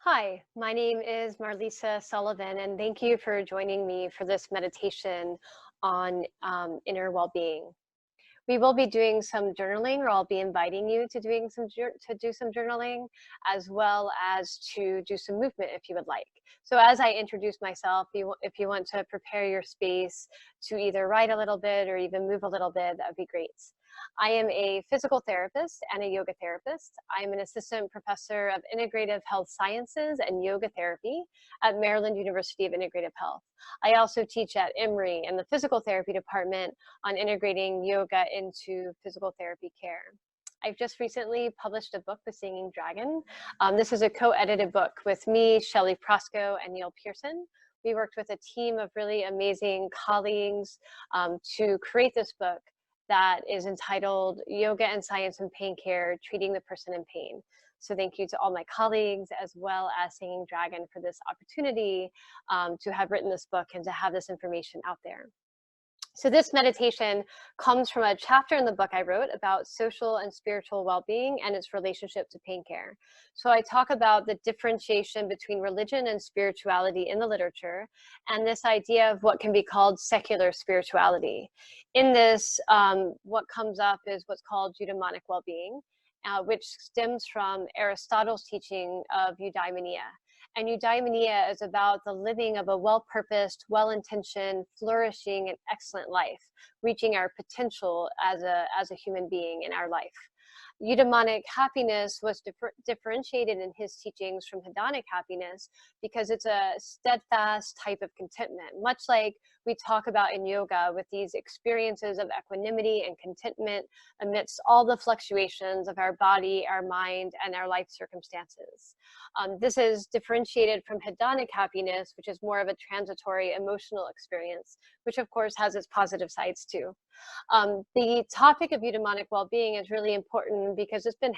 Hi, my name is Marlysa Sullivan, and thank you for joining me for this meditation on inner well-being. We will be doing some journaling, or I'll be inviting you to do some journaling, as well as to do some movement if you would like. So, as I introduce myself, if you want to prepare your space to either write a little bit or even move a little bit, that would be great. I am a physical therapist and a yoga therapist. I'm an assistant professor of integrative health sciences and yoga therapy at Maryland University of Integrative Health. I also teach at Emory in the physical therapy department on integrating yoga into physical therapy care. I've just recently published a book, The Singing Dragon. This is a co-edited book with me, Shelley Prosco, and Neil Pearson. We worked with a team of really amazing colleagues to create this book that is entitled Yoga and Science in Pain Care, Treating the Person in Pain. So thank you to all my colleagues as well as Singing Dragon for this opportunity to have written this book and to have this information out there. So this meditation comes from a chapter in the book I wrote about social and spiritual well-being and its relationship to pain care. So I talk about the differentiation between religion and spirituality in the literature, and this idea of what can be called secular spirituality. In this, what comes up is what's called eudaimonic well-being, which stems from Aristotle's teaching of eudaimonia. And eudaimonia is about the living of a well-purposed, well-intentioned, flourishing, and excellent life, reaching our potential as a human being in our life. Eudaimonic happiness was differentiated in his teachings from hedonic happiness because it's a steadfast type of contentment, much like we talk about in yoga with these experiences of equanimity and contentment amidst all the fluctuations of our body, our mind, and our life circumstances. This is differentiated from hedonic happiness, which is more of a transitory emotional experience, which of course has its positive sides too. The topic of eudaimonic well-being is really important because it's been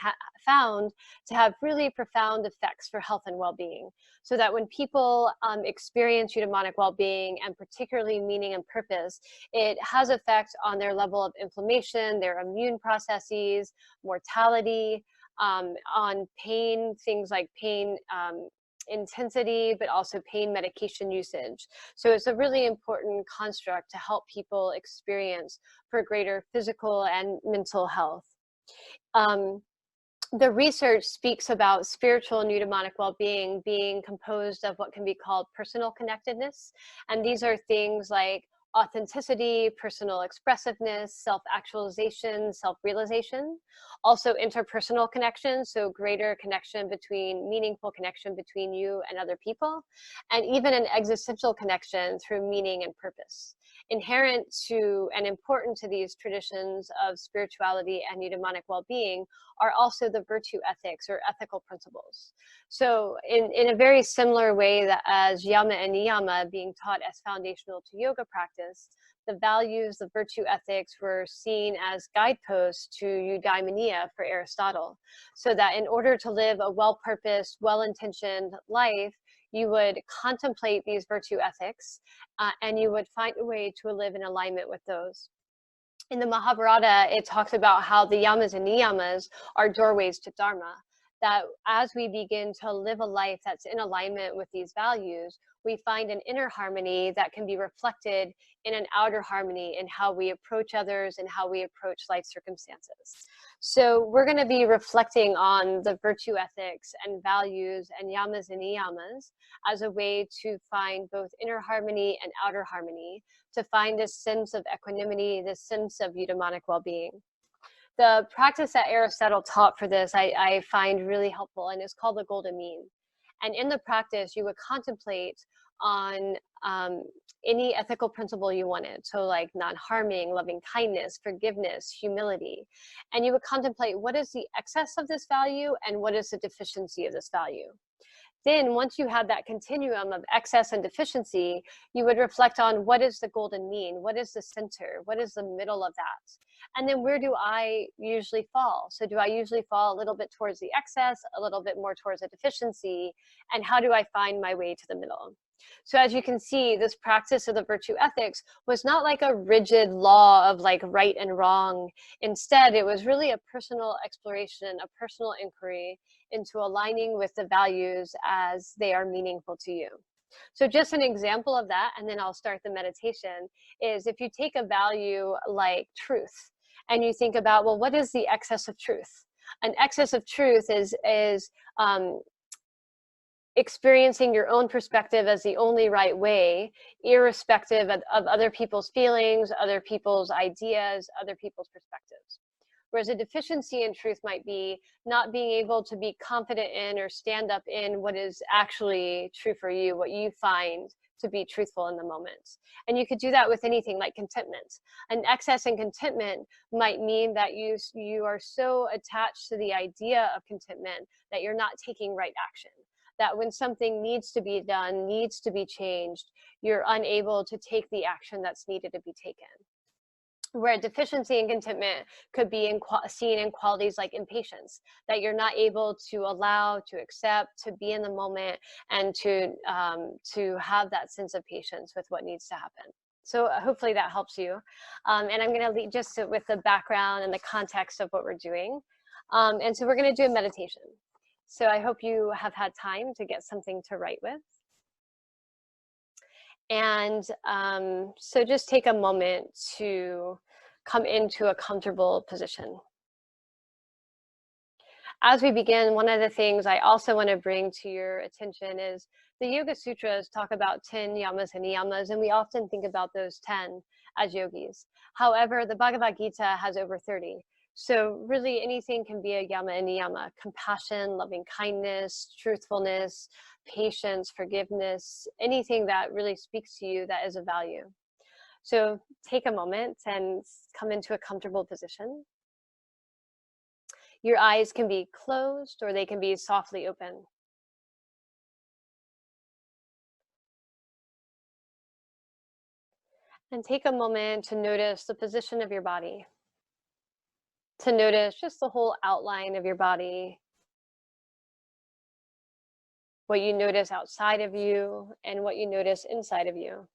found to have really profound effects for health and well-being. So that when people experience eudaimonic well-being, and particularly meaning and purpose, it has effect on their level of inflammation, their immune processes, mortality, on pain, things like pain intensity, but also pain medication usage. So it's a really important construct to help people experience for greater physical and mental health. Um, the research speaks about spiritual and eudaimonic well-being being composed of what can be called personal connectedness. And these are things like authenticity, personal expressiveness, self-actualization, self-realization, also interpersonal connection, so greater connection between, meaningful connection between you and other people, and even an existential connection through meaning and purpose. Inherent to and important to these traditions of spirituality and eudaimonic well-being are also the virtue ethics or ethical principles. So in a very similar way that as yama and niyama being taught as foundational to yoga practice, the values, the virtue ethics were seen as guideposts to eudaimonia for Aristotle. So that in order to live a well-purposed, well-intentioned life, you would contemplate these virtue ethics and you would find a way to live in alignment with those. In the Mahabharata, it talks about how the yamas and niyamas are doorways to dharma. That as we begin to live a life that's in alignment with these values, we find an inner harmony that can be reflected in an outer harmony in how we approach others and how we approach life circumstances. So we're going to be reflecting on the virtue ethics and values and yamas and niyamas as a way to find both inner harmony and outer harmony, to find this sense of equanimity, this sense of eudaimonic well-being. The practice that Aristotle taught for this, I find really helpful, and it's called the golden mean. And in the practice, you would contemplate on any ethical principle you wanted. So like non-harming, loving kindness, forgiveness, humility. And you would contemplate what is the excess of this value and what is the deficiency of this value. Then once you have that continuum of excess and deficiency, you would reflect on what is the golden mean, what is the center, what is the middle of that? And then where do I usually fall? So do I usually fall a little bit towards the excess, a little bit more towards the deficiency, and how do I find my way to the middle? So as you can see, this practice of the virtue ethics was not like a rigid law of like right and wrong. Instead, it was really a personal exploration, a personal inquiry into aligning with the values as they are meaningful to you. So just an example of that, and then I'll start the meditation, is if you take a value like truth and you think about, well, what is the excess of truth? An excess of truth is experiencing your own perspective as the only right way, irrespective of other people's feelings, other people's ideas, other people's perspectives. Whereas a deficiency in truth might be not being able to be confident in or stand up in what is actually true for you, what you find to be truthful in the moment. And you could do that with anything like contentment. An excess in contentment might mean that you are so attached to the idea of contentment that you're not taking right action. That when something needs to be done, needs to be changed, you're unable to take the action that's needed to be taken. Where deficiency in contentment could be seen in qualities like impatience, that you're not able to allow, to accept, to be in the moment, and to have that sense of patience with what needs to happen. So hopefully that helps you. And I'm going to lead just with the background and the context of what we're doing. And so we're going to do a meditation. So I hope you have had time to get something to write with. And so just take a moment to come into a comfortable position. As we begin, one of the things I also want to bring to your attention is the Yoga Sutras talk about 10 yamas and niyamas, and we often think about those 10 as yogis. However, the Bhagavad Gita has over 30. So really anything can be a yama and niyama: compassion, loving kindness, truthfulness, patience, forgiveness, anything that really speaks to you that is a value. So take a moment and come into a comfortable position. Your eyes can be closed or they can be softly open. And take a moment to notice the position of your body, to notice just the whole outline of your body, what you notice outside of you and what you notice inside of you.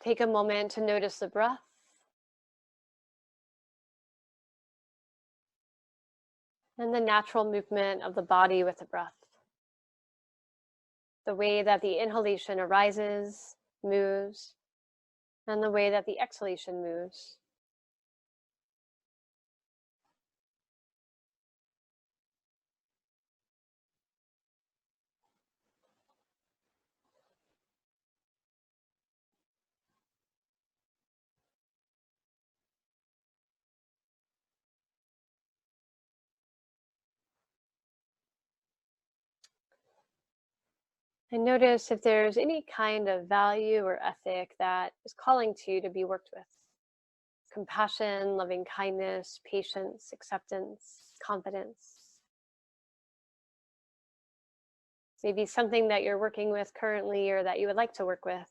Take a moment to notice the breath. And the natural movement of the body with the breath. The way that the inhalation arises, moves, and the way that the exhalation moves. And notice if there's any kind of value or ethic that is calling to you to be worked with. Compassion, loving kindness, patience, acceptance, confidence. Maybe something that you're working with currently or that you would like to work with.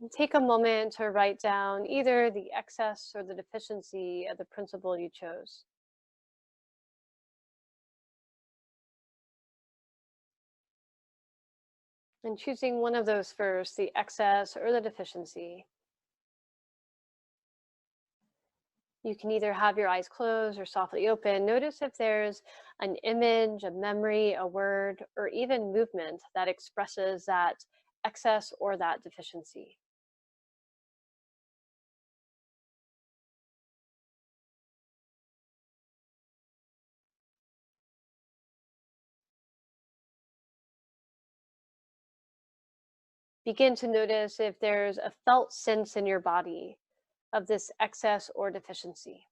And take a moment to write down either the excess or the deficiency of the principle you chose. And choosing one of those first, the excess or the deficiency. You can either have your eyes closed or softly open. Notice if there's an image, a memory, a word, or even movement that expresses that excess or that deficiency. Begin to notice if there's a felt sense in your body of this excess or deficiency.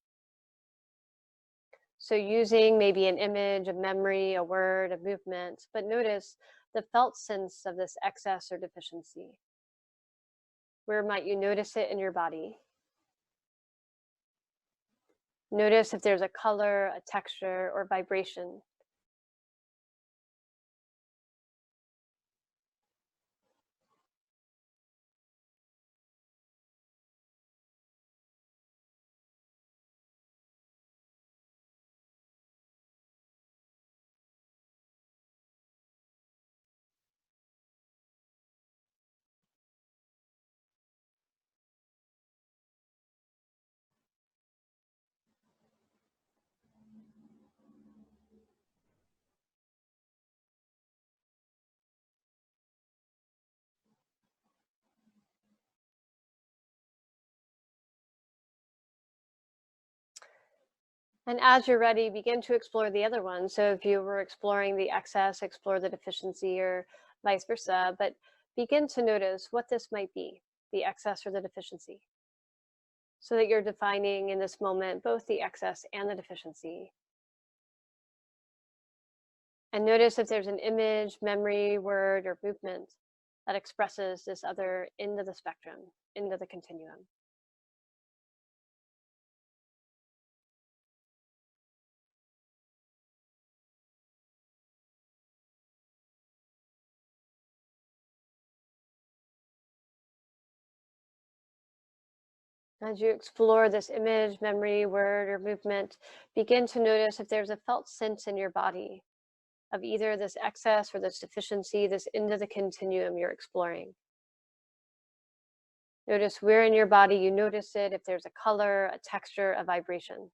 So using maybe an image, a memory, a word, a movement, but notice the felt sense of this excess or deficiency. Where might you notice it in your body? Notice if there's a color, a texture, or vibration. And as you're ready, begin to explore the other one. So if you were exploring the excess, explore the deficiency, or vice versa, but begin to notice what this might be, the excess or the deficiency, so that you're defining in this moment both the excess and the deficiency. And notice if there's an image, memory, word, or movement that expresses this other end of the spectrum, end of the continuum. As you explore this image, memory, word, or movement, begin to notice if there's a felt sense in your body of either this excess or this deficiency, this end of the continuum you're exploring. Notice where in your body you notice it, if there's a color, a texture, a vibration.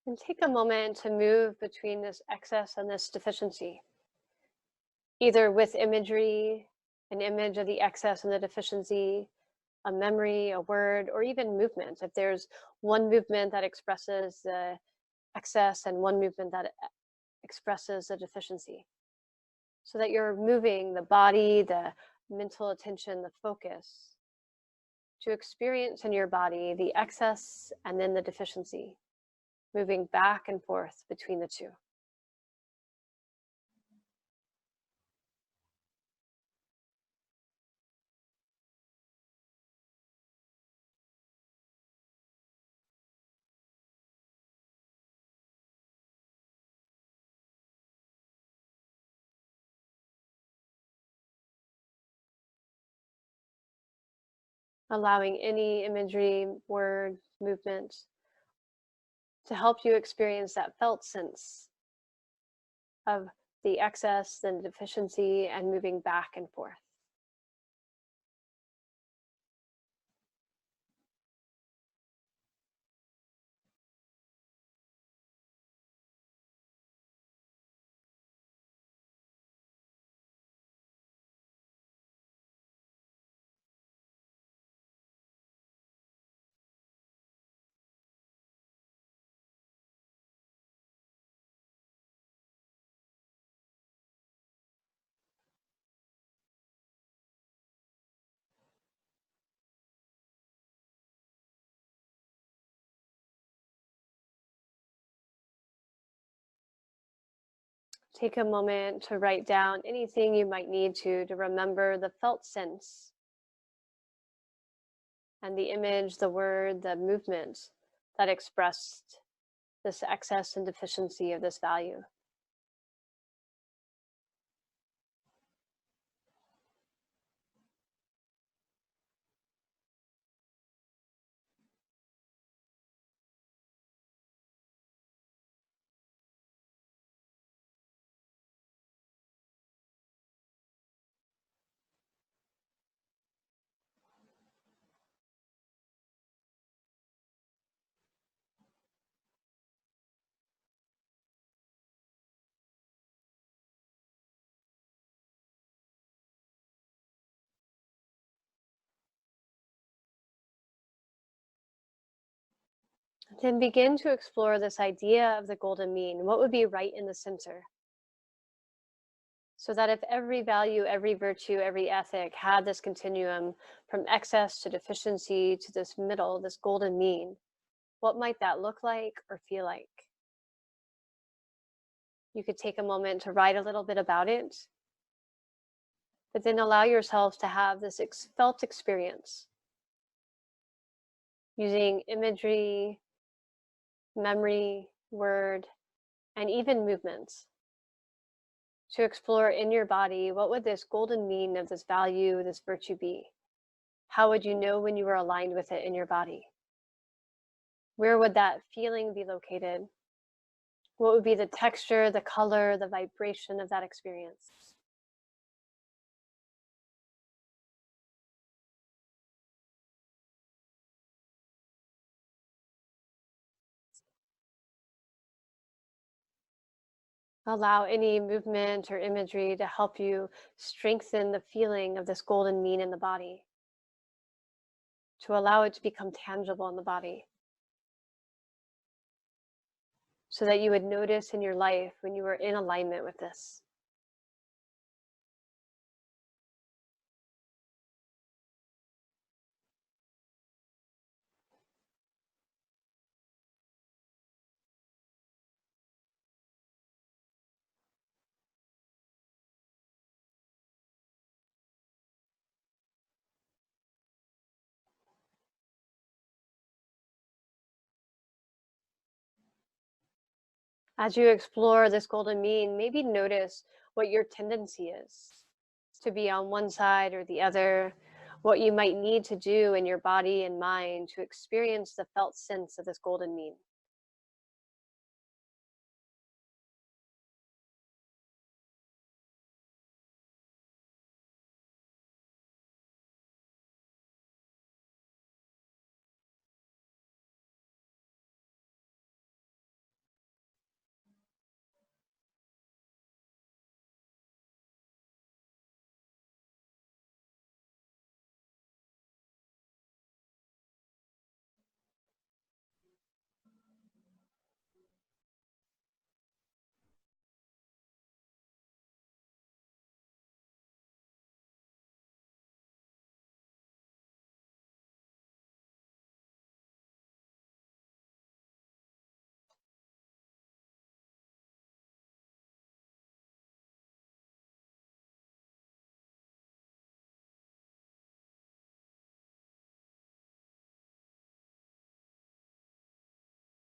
And take a moment to move between this excess and this deficiency, either with imagery, an image of the excess and the deficiency, a memory, a word, or even movement. If there's one movement that expresses the excess and one movement that expresses the deficiency, so that you're moving the body, the mental attention, the focus to experience in your body the excess and then the deficiency, moving back and forth between the two. Allowing any imagery, word, movement to help you experience that felt sense of the excess, then deficiency, and moving back and forth. Take a moment to write down anything you might need to remember the felt sense and the image, the word, the movement that expressed this excess and deficiency of this value. Then begin to explore this idea of the golden mean. What would be right in the center? So that if every value, every virtue, every ethic had this continuum from excess to deficiency to this middle, this golden mean, what might that look like or feel like? You could take a moment to write a little bit about it, but then allow yourselves to have this felt experience using imagery, memory, word, and even movements to explore in your body, what would this golden mean of this value, this virtue be? How would you know when you were aligned with it in your body? Where would that feeling be located? What would be the texture, the color, the vibration of that experience? Allow any movement or imagery to help you strengthen the feeling of this golden mean in the body, to allow it to become tangible in the body, so that you would notice in your life when you were in alignment with this. As you explore this golden mean, maybe notice what your tendency is to be on one side or the other, what you might need to do in your body and mind to experience the felt sense of this golden mean.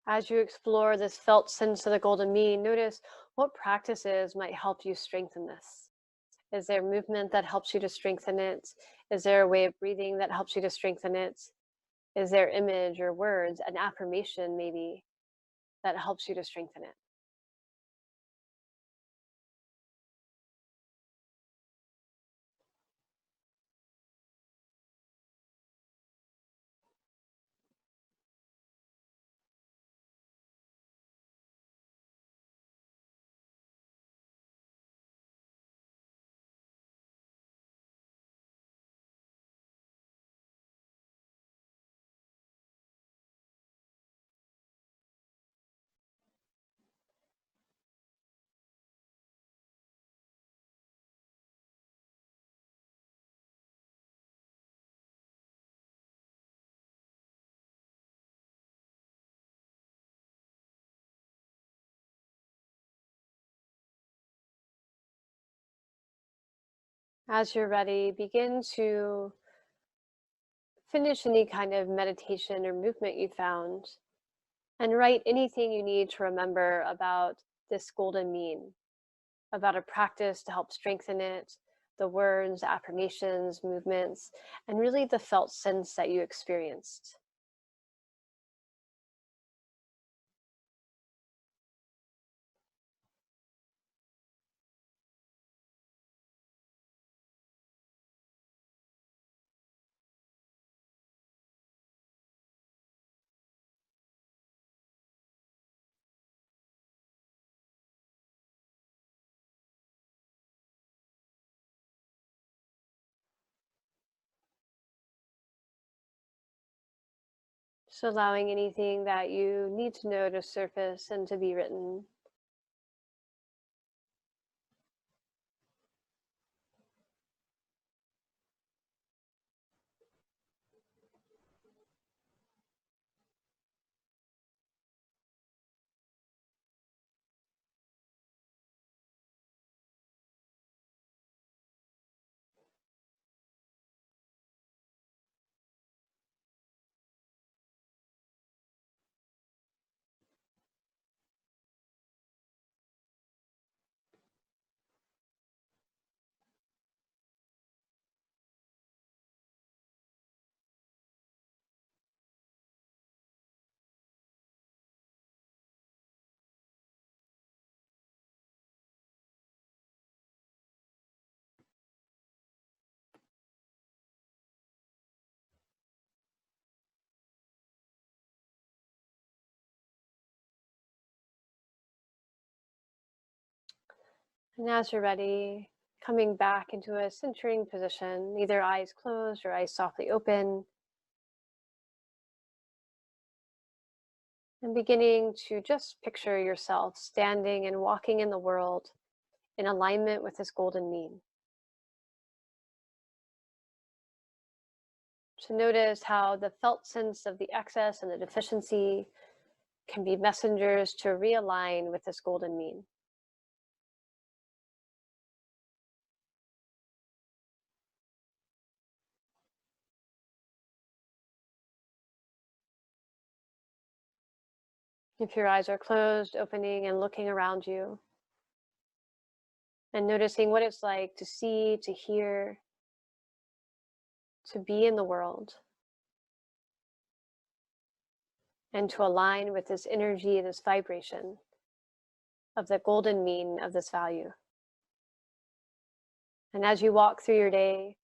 As you explore this felt sense of the golden mean, notice what practices might help you strengthen this. Is there movement that helps you to strengthen it? Is there a way of breathing that helps you to strengthen it? Is there image or words, an affirmation maybe, that helps you to strengthen it? As you're ready, begin to finish any kind of meditation or movement you found and write anything you need to remember about this golden mean, about a practice to help strengthen it, the words, affirmations, movements, and really the felt sense that you experienced. So allowing anything that you need to know to surface and to be written. And as you're ready, coming back into a centering position, either eyes closed or eyes softly open, and beginning to just picture yourself standing and walking in the world in alignment with this golden mean. To notice how the felt sense of the excess and the deficiency can be messengers to realign with this golden mean. If your eyes are closed, opening and looking around you and noticing what it's like to see, to hear, to be in the world, and to align with this energy, this vibration of the golden mean of this value. And as you walk through your day,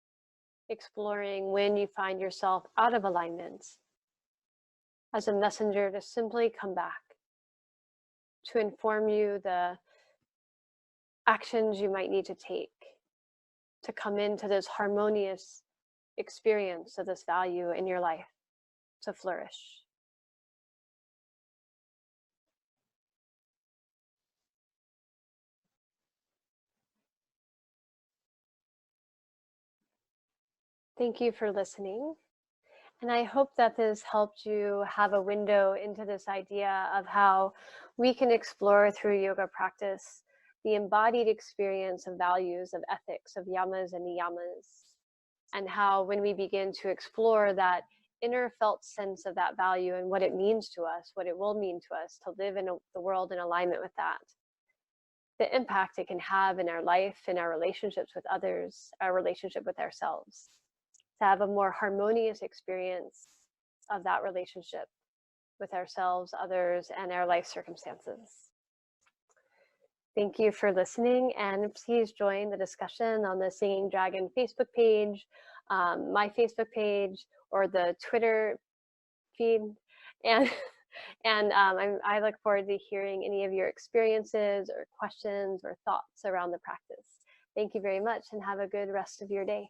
exploring when you find yourself out of alignment, as a messenger to simply come back, to inform you the actions you might need to take to come into this harmonious experience of this value in your life to flourish. Thank you for listening. And I hope that this helped you have a window into this idea of how we can explore through yoga practice the embodied experience of values, of ethics, of yamas and niyamas, and how when we begin to explore that inner felt sense of that value and what it means to us, what it will mean to us to live in the world in alignment with that, the impact it can have in our life, in our relationships with others, our relationship with ourselves, to have a more harmonious experience of that relationship with ourselves, others, and our life circumstances. Thank you for listening, and please join the discussion on the Singing Dragon Facebook page, my Facebook page, or the Twitter feed. And I look forward to hearing any of your experiences or questions or thoughts around the practice. Thank you very much, and have a good rest of your day.